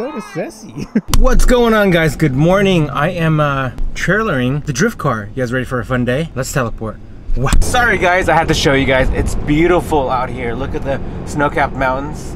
soda Ceci. What's going on, guys? Good morning. I am trailering the drift car. You guys ready for a fun day? Let's teleport. Wow. Sorry guys, I had to show you guys. It's beautiful out here. Look at the snow-capped mountains.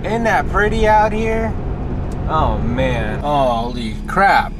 Isn't that pretty out here? Oh man. Holy crap.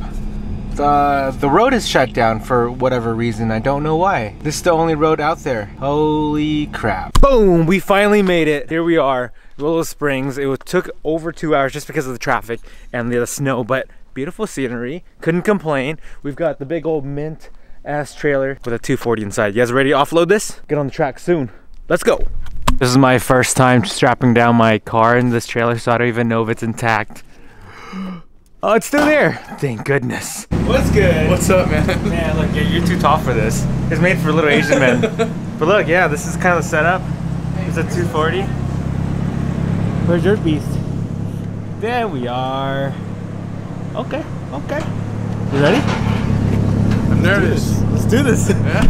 The road is shut down for whatever reason. I don't know why. This is the only road out there. Holy crap. Boom! We finally made it. Here we are, Willow Springs. It took over 2 hours just because of the traffic and the snow, but beautiful scenery. Couldn't complain. We've got the big old mint ass trailer with a 240 inside. You guys ready to offload this? Get on the track soon. Let's go. This is my first time strapping down my car in this trailer, so I don't even know if it's intact. Oh, it's still there. Thank goodness. What's good? What's up, man? Man, look, you're too tall for this. It's made for little Asian men. But look, yeah, this is kind of the setup. It's a 240. Where's your beast? There we are. Okay, okay. You ready? I'm nervous. Let's do this. Yeah.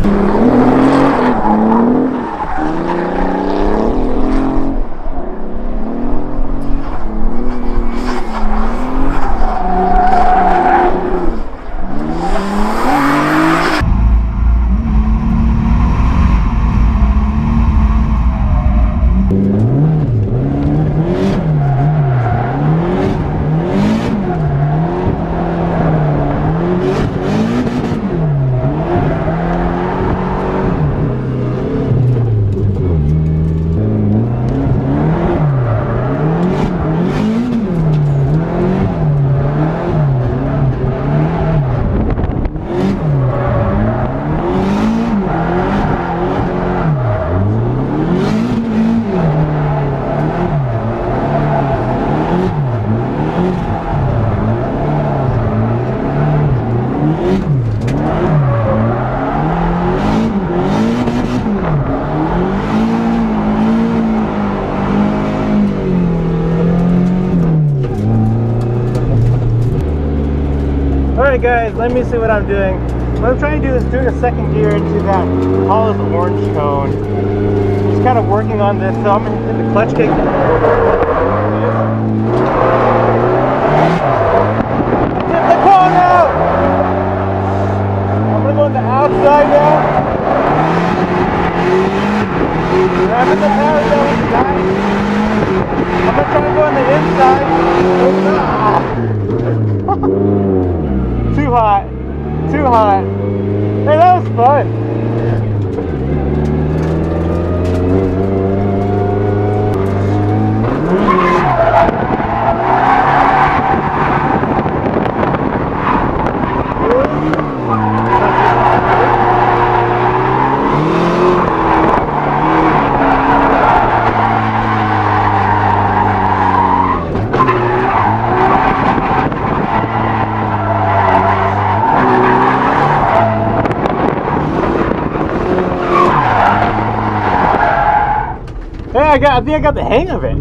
Alright guys, let me see what I'm doing. What I'm trying to do is doing a second gear into that tallest orange cone. Just kind of working on this, so I'm going to hit the clutch kick. Tip the cone out! I'm going to go on the outside now. Grabbing the power down with the guy. I'm going to try to go on the inside. Too hot. Too hot. Hey, that was fun. I think I got the hang of it.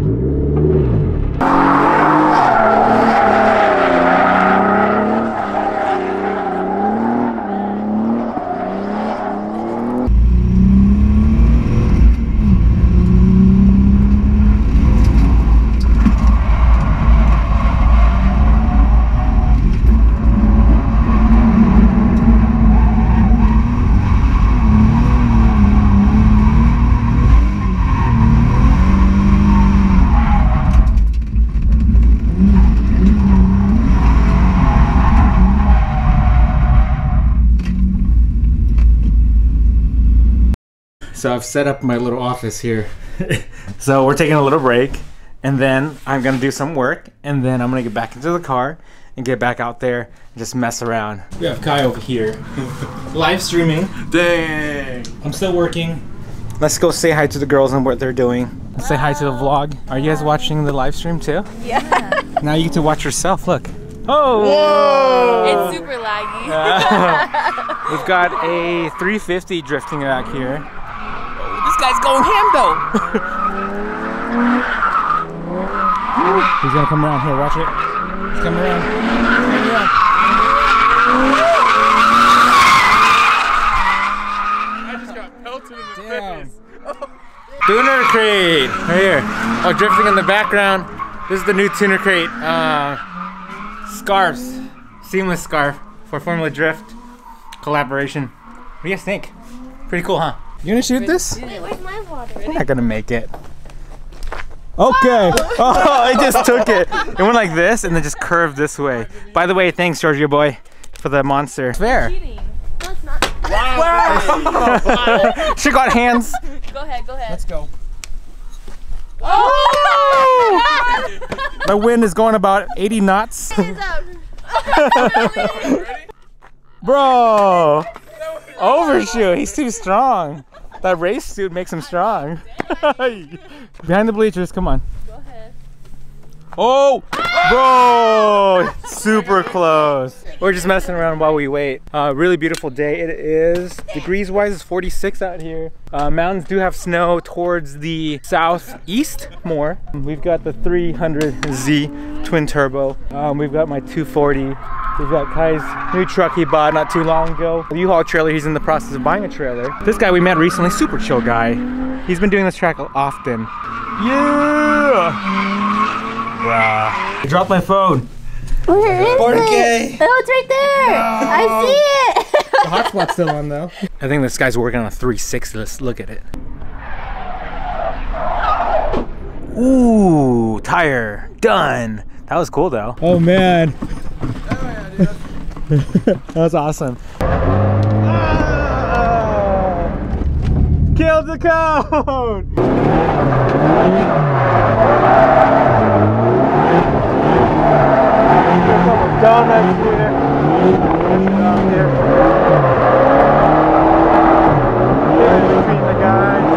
So I've set up my little office here. So we're taking a little break, and then I'm gonna do some work, and then I'm gonna get back into the car and get back out there and just mess around. We have Kai over here, live streaming. Dang. I'm still working. Let's go say hi to the girls and what they're doing. Let's say hi to the vlog. Are you guys watching the live stream too? Yeah. Now you get to watch yourself, look. Oh! Whoa! It's super laggy. We've got a 350 drifting back here. This guy's going ham though. He's gonna come around here, watch it. He's coming around. I just got pelted in the face. Booner crate, right here. Oh, drifting in the background. This is the new Tuner Crate scarves, seamless scarf for Formula Drift collaboration. What do you guys think? Pretty cool, huh? You gonna shoot this? Wait, where's my water? We're not gonna make it. Okay. Oh, I just took it. It went like this and then just curved this way. By the way, thanks, Giorgio boy, for the monster. It's fair. Cheating. No, it's not. Wow. She got hands. Go ahead, go ahead. Let's go. Oh! My wind is going about 80 knots. Hands up. Ready? Bro. Overshoot. He's too strong. That race suit makes him strong. Behind the bleachers, come on. Go ahead. Oh, bro, super close. We're just messing around while we wait. Really beautiful day. It is, degrees wise, it's 46 out here. Mountains do have snow towards the southeast more. We've got the 300Z twin turbo. We've got my 240. We've got Kai's new truck he bought not too long ago. The U-Haul trailer, he's in the process of buying a trailer. This guy we met recently, super chill guy. He's been doing this track often. Yeah! Wow. I dropped my phone. Where is it? 40K. Oh, it's right there. No. I see it. The hotspot's still on though. I think this guy's working on a 360. Let's look at it. Ooh, tire, done. That was cool though. Oh man. That was awesome. Killed the cone! Donuts here. Down here. In between the guys.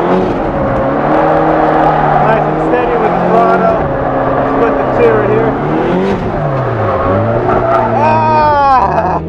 Nice and steady with the throttle. Split the two right here. Ah!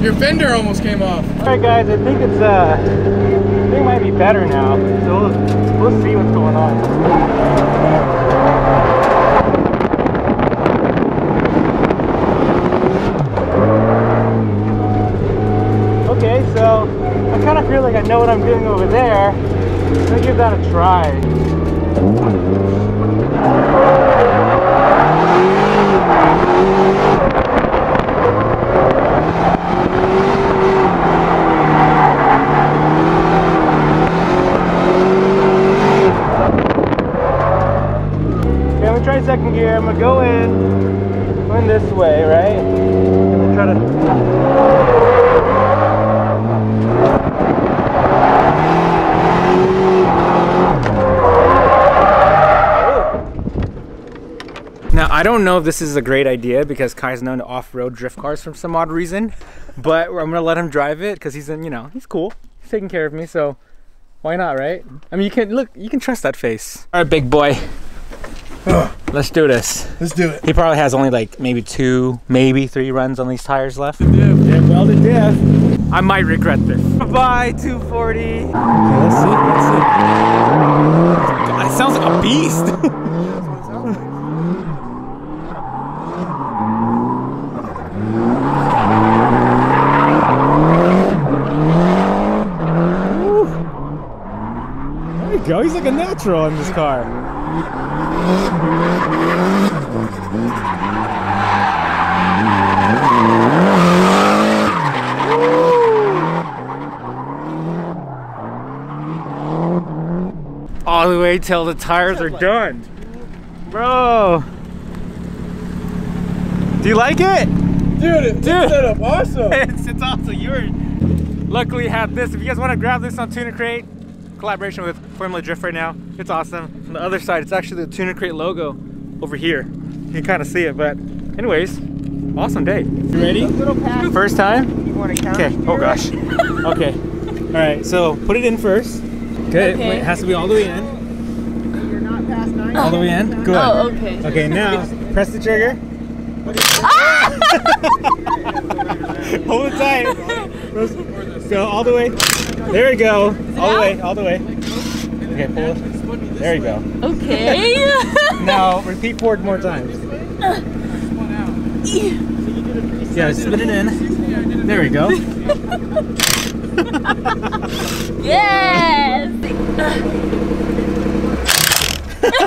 Your fender almost came off. Alright guys, I think it's I think it might be better now. So we'll see what's going on. Okay, so I kind of feel like I know what I'm doing over there. I'm gonna give that a try. Try second gear. I'm gonna go in this way, right? And then try to. Now I don't know if this is a great idea because Kai's known to off-road drift cars for some odd reason, but I'm gonna let him drive it because he's in, you know, he's cool. He's taking care of me, so why not, right? I mean, you can trust that face. All right, big boy. Let's do this. Let's do it. He probably has only like maybe 2, maybe 3 runs on these tires left. Yeah, welded diff. I might regret this. Bye, 240. Okay, let's see. God, it sounds like a beast. There you go. He's like a natural in this car. All the way till the tires are done. Bro. Do you like it? Dude, it's set up awesome. It's awesome. You're luckily have this. If you guys want to grab this on Tuna Crate, collaboration with Formula Drift right now. It's awesome. On the other side, it's actually the Tuna Crate logo over here. You can kind of see it, but anyways, awesome day. You ready? First time? You want to count? Okay. Oh gosh. Okay. All right. So put it in first. Good. Okay. Wait, it has to be all the way in. You're not past 9. All the way in. Good. Oh, okay. Okay. Now press the trigger. Hold it tight. Go all the way. There we go. All the way. All the way. Okay. Pull it. There you go. Okay. Now repeat forward more times. Yeah. Spin it in. There we go. Yes.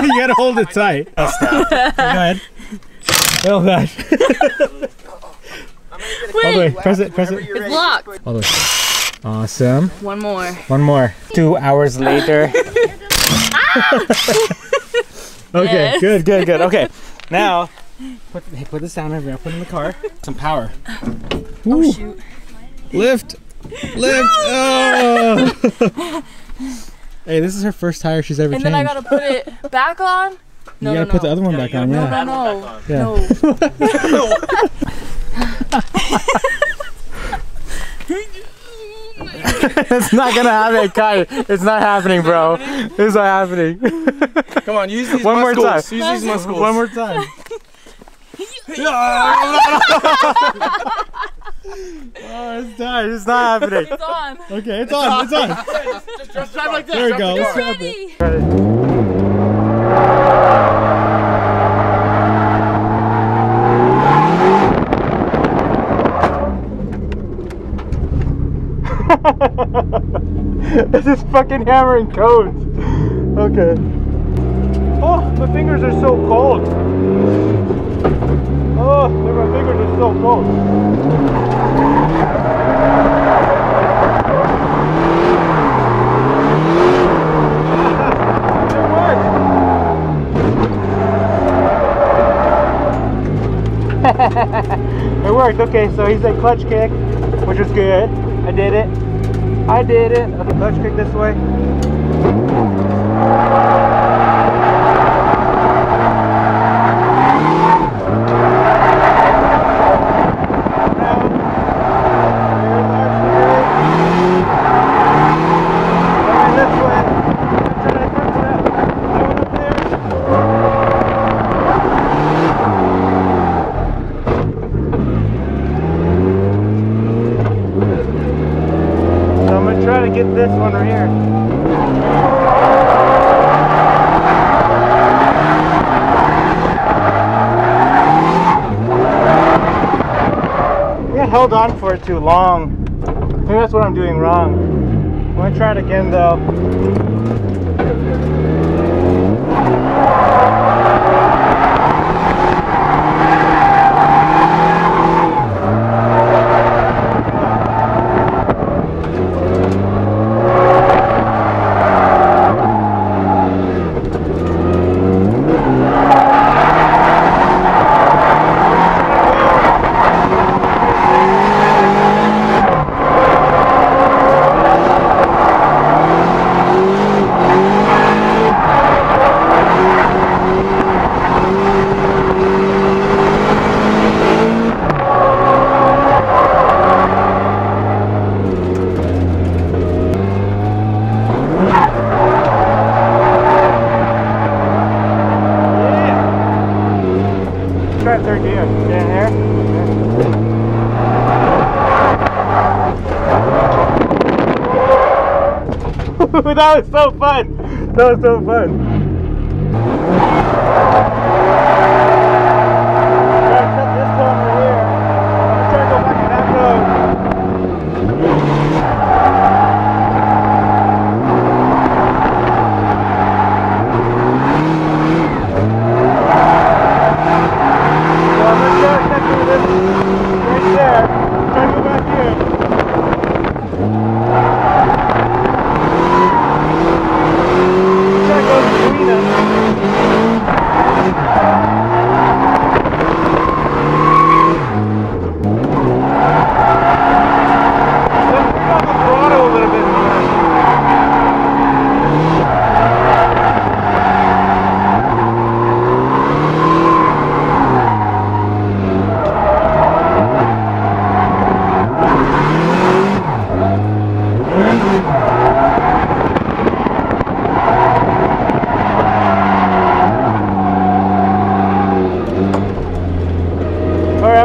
You gotta hold it tight. Oh, stop. Go ahead. Oh gosh. All the way. Press it. Press it. It's locked. All the way. Awesome. One more. One more. 2 hours later. Okay. Yes. Good. Good. Good. Okay. Now, put this down over here. Put it in the car. Some power. Oh Ooh. shoot. Lift. Lift. Oh. Hey, this is her first tire she's ever And changed. then I gotta put it back on. No, you gotta no, put the no. other one back on. No, Yeah. no, no. Yeah. No. It's not gonna happen, Kai. It's not happening, bro. It's not happening. Come on, use these One more time. muscles. Use these muscles. One more time. Oh, it's tired. It's not happening. It's on. Okay, it's on. It's on. Just drive like this. There we go. Let's It's drop it. ready. This is fucking hammering codes. Okay. Oh, my fingers are so cold. Oh, my fingers are so cold. It worked. Okay, so he said clutch kick, which was good. I did it. I did it. Okay, clutch kick this way. Get this one right here. Yeah, held on for it too long. I think that's what I'm doing wrong. I'm gonna try it again though. Try third gear. Get in here. That was so fun. That was so fun. Gotta cut this corner here. I'm trying to go back to that road.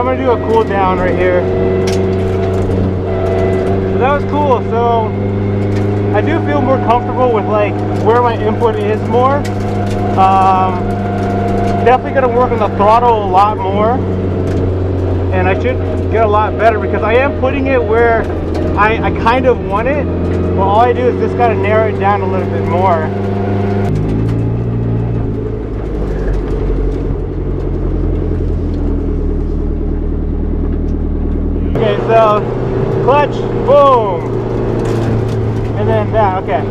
gonna do a cool down right here. So that was cool. So I do feel more comfortable with like where my input is more. Definitely gonna work on the throttle a lot more, and I should get a lot better because I am putting it where I kind of want it, but all I do is just gotta narrow it down a little bit more. Okay, so clutch, boom, and then that, okay.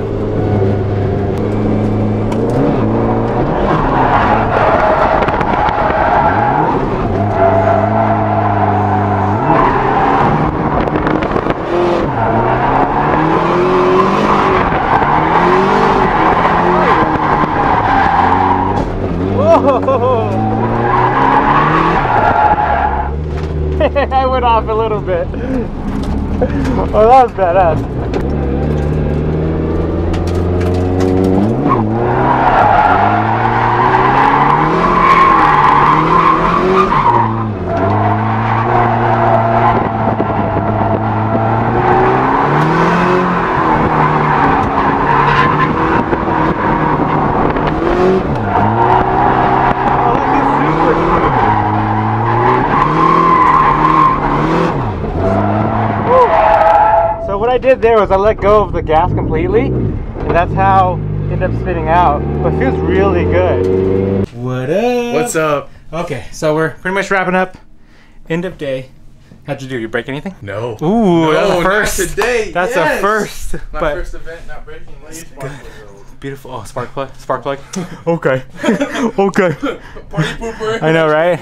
I went off a little bit. Oh, that was badass. What I did there was I let go of the gas completely, and that's how it ended up spinning out. But it feels really good. What up? What's up? Okay, so we're pretty much wrapping up. End of day. How'd you do? You break anything? No. Ooh, no, that's a first. Not today. That's yes. a first. My but first event, not breaking. beautiful. Oh, spark plug. Spark plug. Okay. Okay. Party pooper. I know, right?